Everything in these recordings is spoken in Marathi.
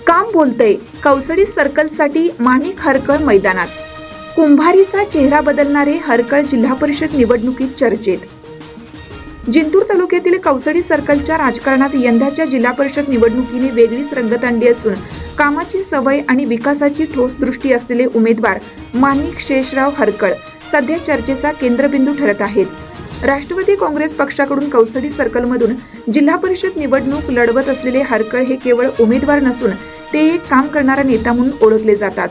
काम बोलतंय कौसडी सर्कलसाठी माणिक हरकळ मैदानात. कुंभारीचा चेहरा बदलणारे हरकळ जिल्हा परिषद निवडणुकीत चर्चेत. जिंतूर तालुक्यातील कौसडी सर्कलच्या राजकारणात यंदाच्या जिल्हा परिषद निवडणुकीने वेगळीच रंगत आणली असून कामाची सवय आणि विकासाची ठोस दृष्टी असलेले उमेदवार माणिक शेषराव हरकळ सध्या चर्चेचा केंद्रबिंदू ठरत आहेत. राष्ट्रवादी काँग्रेस पक्षाकडून कौसडी सर्कलमधून जिल्हा परिषद निवडणूक लढवत असलेले हरकळ हे केवळ उमेदवार नसून ते एक काम करणारा नेता म्हणून ओळखले जातात.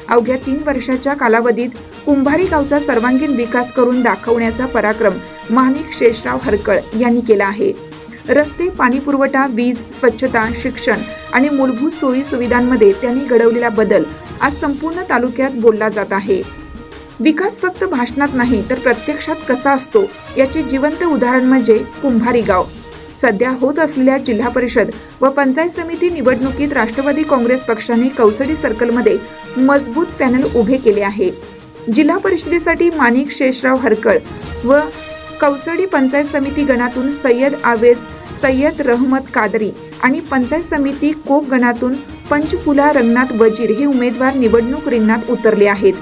अवघ्या 3 वर्षाच्या कालावधीत कुंभारी गावचा सर्वांगीण विकास करून दाखवण्याचा पराक्रम माणिक शेषराव हरकळ यांनी केला आहे. रस्ते, पाणीपुरवठा, वीज, स्वच्छता, शिक्षण आणि मूलभूत सोयी सुविधांमध्ये त्यांनी घडवलेला बदल आज संपूर्ण तालुक्यात बोलला जात आहे. विकास फक्त भाषणात नाही तर प्रत्यक्षात कसा असतो याचे जिवंत उदाहरण म्हणजे कुंभारी गाव. सध्या होत असलेल्या जिल्हा परिषद व पंचायत समिती निवडणुकीत राष्ट्रवादी काँग्रेस पक्षाने कौसडी सर्कलमध्ये मजबूत पॅनल उभे केले आहे. जिल्हा परिषदेसाठी माणिक शेषराव हरकळ व कौसडी पंचायत समिती गणातून सय्यद आवेज, सय्यद रहमत कादरी आणि पंचायत समिती कोक गणातून पंचफुला रंगनाथ वजीर हे उमेदवार निवडणूक रिंगणात उतरले आहेत.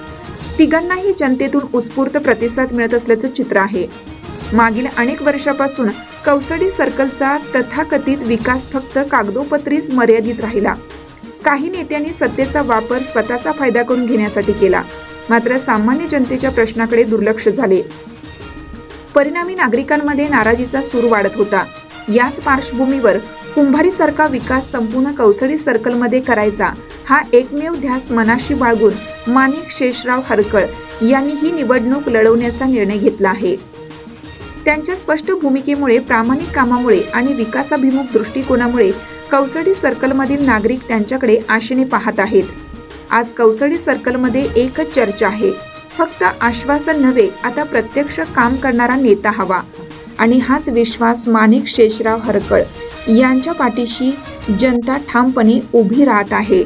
तिघांनाही जनतेतून उत्स्फूर्त प्रतिसाद मिळत असल्याचं चित्र आहे. मागील अनेक वर्षापासून कौसडी सर्कलचा तथाकथित विकास फक्त कागदोपत्रीच मर्यादित राहिला. काही नेत्यांनी सत्तेचा वापर स्वतःचा फायदा करून घेण्यासाठी केला, मात्र सामान्य जनतेच्या प्रश्नाकडे दुर्लक्ष झाले. परिणामी नागरिकांमध्ये नाराजीचा सूर वाढत होता. याच पार्श्वभूमीवर कुंभारीसारखा विकास संपूर्ण कौसडी सर्कलमध्ये करायचा हा एकमेव ध्यास मनाशी बाळगून माणिक शेषराव हरकळ यांनी ही निवडणूक लढवण्याचा निर्णय घेतला आहे. त्यांच्या स्पष्ट भूमिकेमुळे, प्रामाणिक कामामुळे आणि विकासाभिमुख दृष्टिकोनामुळे कौसडी सर्कलमधील नागरिक त्यांच्याकडे आशेने पाहत आहेत. आज कौसडी सर्कलमध्ये एकच चर्चा आहे, फक्त आश्वासन नव्हे, आता प्रत्यक्ष काम करणारा नेता हवा. आणि हाच विश्वास माणिक शेषराव हरकळ यांच्या पाठीशी जनता ठामपणे उभी राहत आहे.